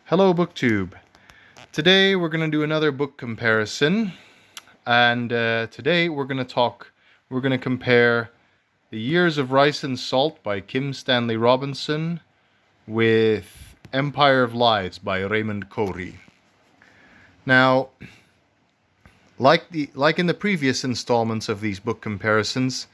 Hello BookTube. Today we're going to do another book comparison, and today we're going to compare The Years of Rice and Salt by Kim Stanley Robinson with Empire of Lies by Raymond Khoury. Now, like in the previous installments of these book comparisons,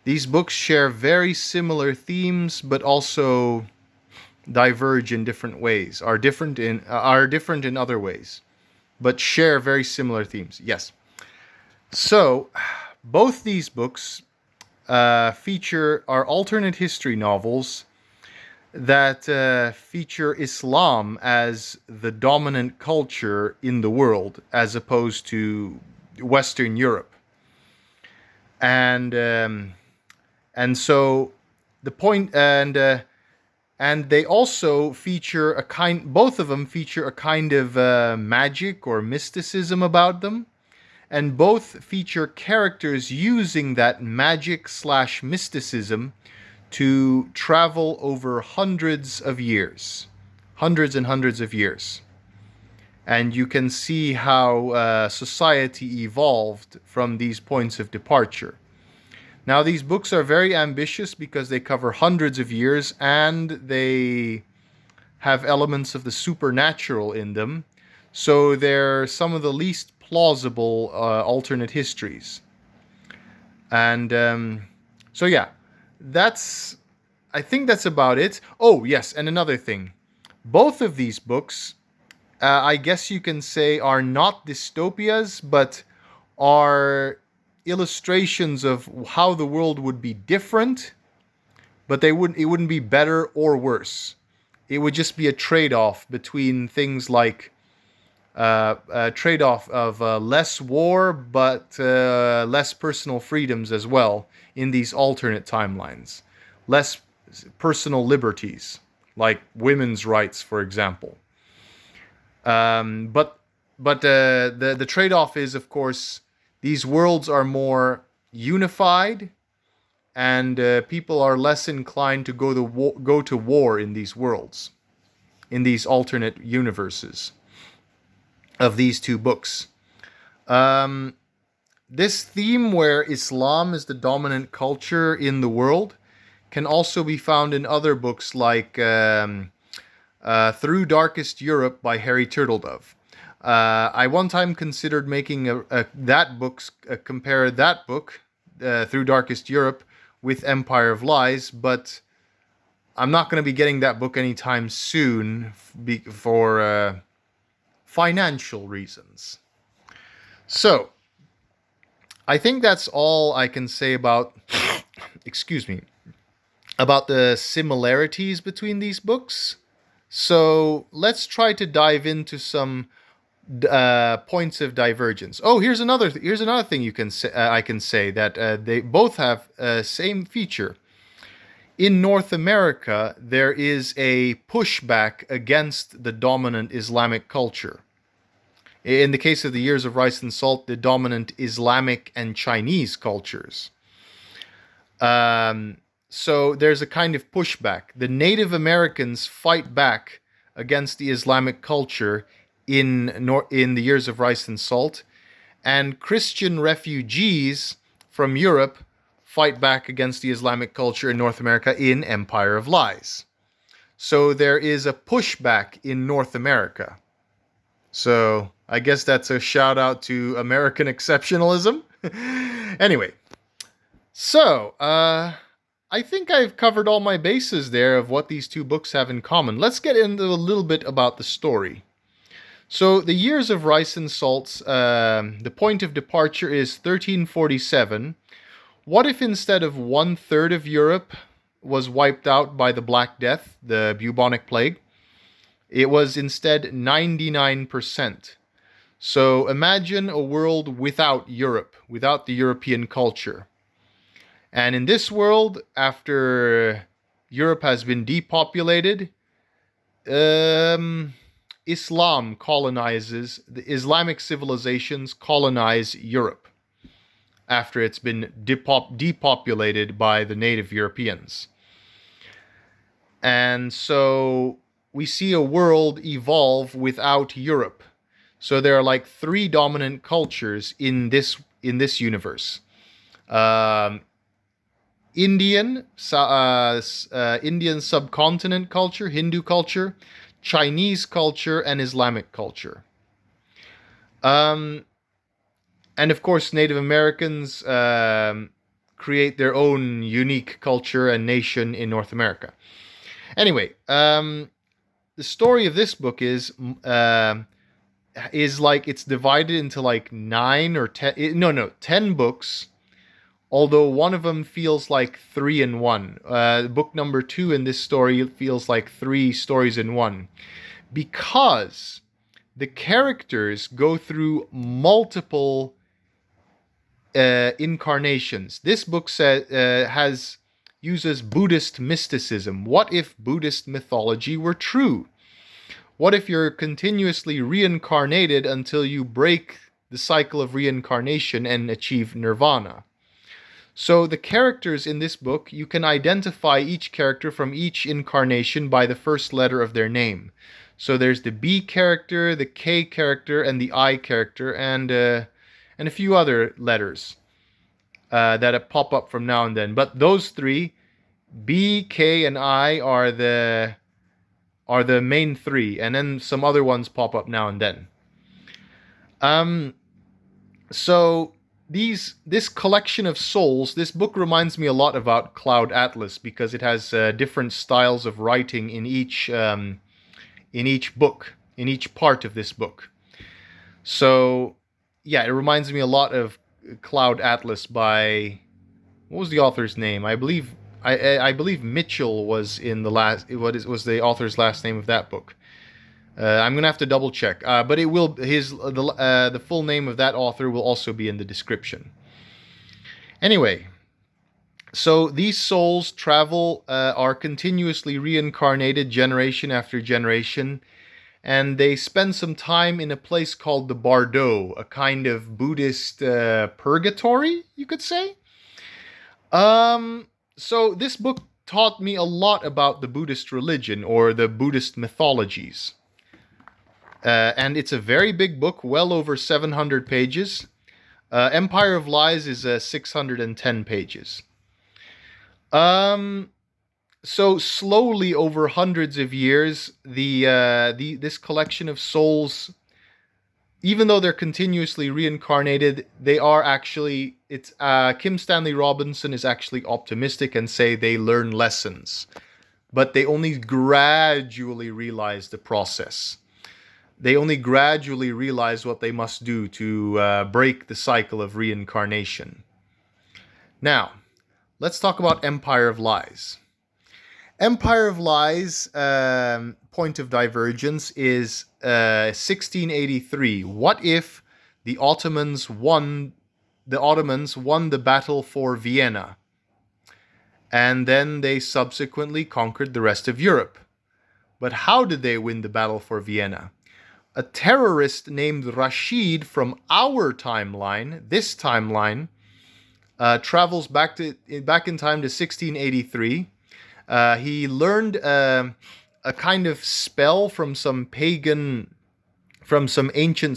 these books share very similar themes, but also diverge in different ways, are different in other ways, but share very similar themes. Yes. So, both these books are alternate history novels that feature Islam as the dominant culture in the world, as opposed to Western Europe. And so the point and they also feature both of them feature a kind of magic or mysticism about them. And both feature characters using that magic/mysticism to travel over hundreds and hundreds of years. And you can see how society evolved from these points of departure. Now, these books are very ambitious because they cover hundreds of years and they have elements of the supernatural in them. So they're some of the least plausible alternate histories. And so, yeah, I think that's about it. Oh, yes, and another thing. Both of these books, I guess you can say, are not dystopias, but are illustrations of how the world would be different, but it wouldn't be better or worse. It would just be a trade-off between things like a trade-off of less war, but less personal freedoms as well in these alternate timelines. Less personal liberties, like women's rights, for example. But the trade-off is, of course, these worlds are more unified, and people are less inclined to go to war in these worlds, in these alternate universes of these two books. This theme where Islam is the dominant culture in the world can also be found in other books like Through Darkest Europe by Harry Turtledove. I one time considered making compare that book, Through Darkest Europe, with Empire of Lies, but I'm not going to be getting that book anytime soon for financial reasons. So, I think that's all I can say about, about the similarities between these books. So, let's try to dive into some points of divergence. Oh, here's another thing you can say. I can say that they both have same feature. In North America, there is a pushback against the dominant Islamic culture. In the case of The Years of Rice and Salt, the dominant Islamic and Chinese cultures. So there's a kind of pushback. The Native Americans fight back against the Islamic culture in The Years of Rice and Salt, and Christian refugees from Europe fight back against the Islamic culture in North America in Empire of Lies. So there is a pushback in North America. So I guess that's a shout out to American exceptionalism. Anyway, so I think I've covered all my bases there of what these two books have in common. Let's get into a little bit about the story. So, The Years of Rice and Salt's, the point of departure is 1347. What if instead of 1/3 of Europe was wiped out by the Black Death, the bubonic plague, it was instead 99%? So, imagine a world without Europe, without the European culture. And in this world, after Europe has been depopulated, Islam colonizes, the Islamic civilizations colonize Europe after it's been depopulated by the native Europeans. And so we see a world evolve without Europe. So there are like three dominant cultures in this universe. Um, Indian subcontinent culture, Hindu culture, Chinese culture, and Islamic culture. Um, and of course, Native Americans create their own unique culture and nation in North America. Anyway, the story of this book is like it's divided into like 9 or 10. No, 10 books. Although one of them feels like three in one. Book number 2 in this story feels like 3 stories in one, because the characters go through multiple incarnations. This book uses Buddhist mysticism. What if Buddhist mythology were true? What if you're continuously reincarnated until you break the cycle of reincarnation and achieve nirvana? So the characters in this book, you can identify each character from each incarnation by the first letter of their name. So there's the B character, the K character, and the I character, and a few other letters that pop up from now and then. But those three, B, K, and I, are the main three, and then some other ones pop up now and then. So this collection of souls, this book reminds me a lot about Cloud Atlas, because it has different styles of writing in each book, in each part of this book. So yeah, it reminds me a lot of Cloud Atlas by, what was the author's name? I believe Mitchell was in the last. What was the author's last name of that book? I'm gonna have to double check. But it will the full name of that author will also be in the description. Anyway, so these souls are continuously reincarnated generation after generation, and they spend some time in a place called the Bardo, a kind of Buddhist purgatory, you could say. So this book taught me a lot about the Buddhist religion, or the Buddhist mythologies. And it's a very big book, well over 700 pages. Empire of Lies is 610 pages. So slowly, over hundreds of years, this collection of souls, even though they're continuously reincarnated, they are actually, Kim Stanley Robinson is actually optimistic and say they learn lessons, but they only gradually realize the process. They only gradually realize what they must do to break the cycle of reincarnation. Now, let's talk about Empire of Lies. Empire of Lies' point of divergence is 1683. What if the Ottomans won the battle for Vienna, and then they subsequently conquered the rest of Europe? But how did they win the battle for Vienna? A terrorist named Rashid from our timeline, this timeline, travels back in time to 1683. He learned a kind of spell from some ancient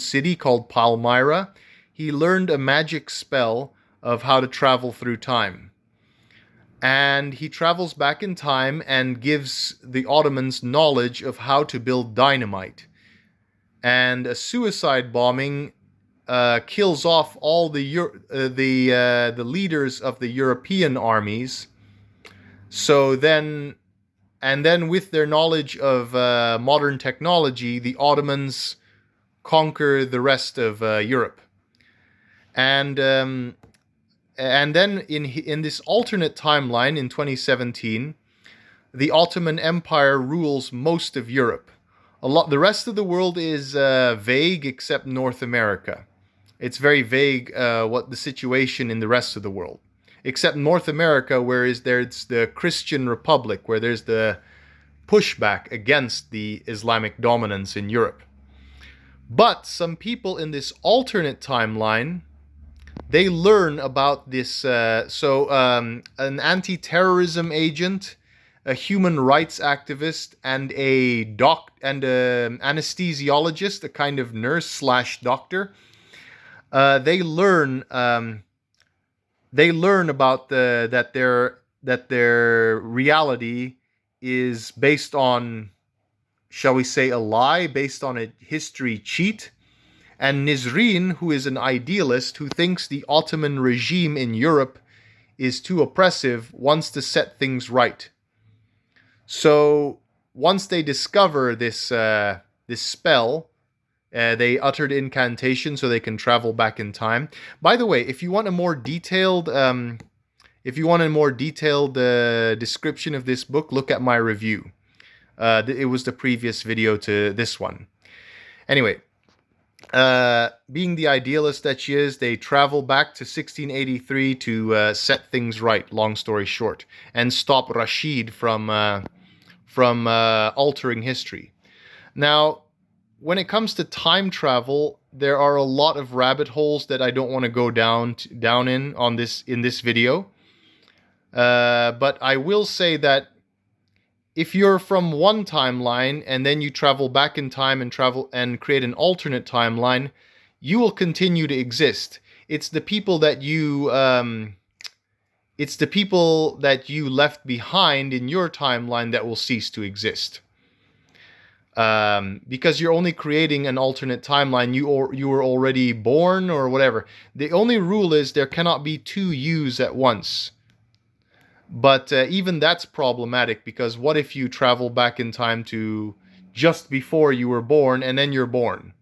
city called Palmyra. He learned a magic spell of how to travel through time. And he travels back in time and gives the Ottomans knowledge of how to build dynamite. And a suicide bombing kills off all the leaders of the European armies. So then with their knowledge of modern technology, the Ottomans conquer the rest of Europe. And then in this alternate timeline in 2017, the Ottoman Empire rules most of Europe. The rest of the world is vague except North America. It's very vague what the situation in the rest of the world. Except North America, where there's the Christian Republic, where there's the pushback against the Islamic dominance in Europe. But some people in this alternate timeline, they learn about this. An anti-terrorism agent a human rights activist, and a anesthesiologist, a kind of nurse slash doctor. They learn about that their reality is based on, shall we say, a lie, based on a history cheat. And Nizrin, who is an idealist who thinks the Ottoman regime in Europe is too oppressive, wants to set things right. So once they discover this spell, they uttered incantation so they can travel back in time. By the way, if you want a more detailed description of this book, look at my review. It was the previous video to this one. Anyway, being the idealist that she is, they travel back to 1683 to set things right, long story short, and stop Rashid from altering history. Now, when it comes to time travel, there are a lot of rabbit holes that I don't want to go down in this video. But I will say that if you're from one timeline and then you travel back in time and create an alternate timeline, you will continue to exist. It's the people that you left behind in your timeline that will cease to exist. Because you're only creating an alternate timeline. You were already born or whatever. The only rule is there cannot be two yous at once. But even that's problematic, because what if you travel back in time to just before you were born, and then you're born,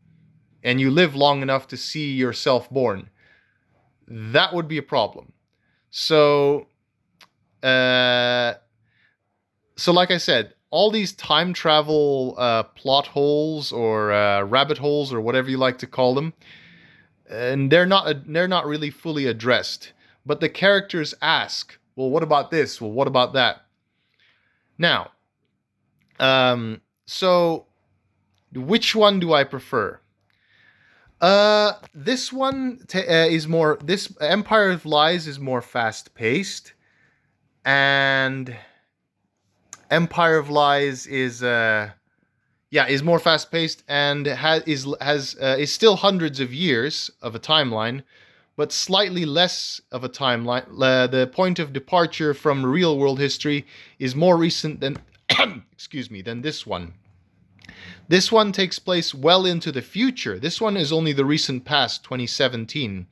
and you live long enough to see yourself born? That would be a problem. So like I said, all these time travel plot holes or rabbit holes or whatever you like to call them, and they're not really fully addressed. But the characters ask, well, what about this? Well, what about that? Now, so which one do I prefer? This one is more. This Empire of Lies is more fast-paced, and Empire of Lies is more fast-paced and is still hundreds of years of a timeline, but slightly less of a timeline. The point of departure from real-world history is more recent than than this one. This one takes place well into the future. This one is only the recent past, 2017.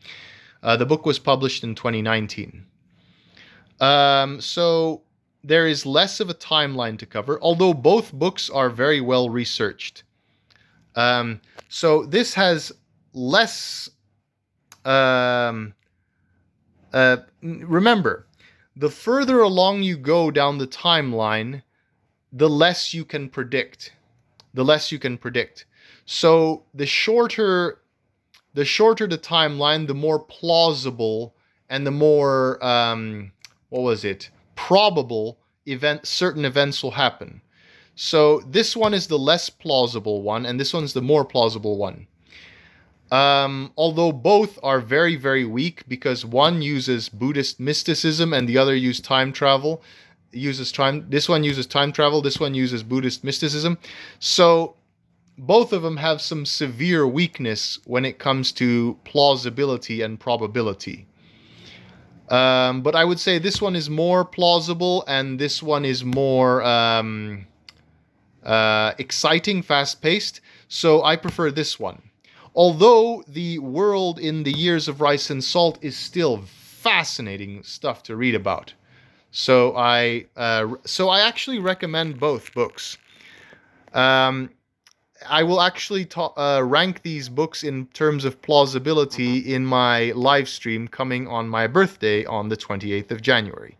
The book was published in 2019. So there is less of a timeline to cover, although both books are very well researched. So this has less. Remember, the further along you go down the timeline, the less you can predict. So the shorter the timeline, the more plausible and the more probable certain events will happen. So this one is the less plausible one, and this one's the more plausible one. Although both are very, very weak, because one uses Buddhist mysticism and the other uses time travel. This one uses time travel, this one uses Buddhist mysticism. So both of them have some severe weakness when it comes to plausibility and probability. But I would say this one is more plausible, and this one is more exciting, fast-paced. So I prefer this one. Although the world in the Years of Rice and Salt is still fascinating stuff to read about. So I actually recommend both books. I will actually rank these books in terms of plausibility in my live stream coming on my birthday on the 28th of January.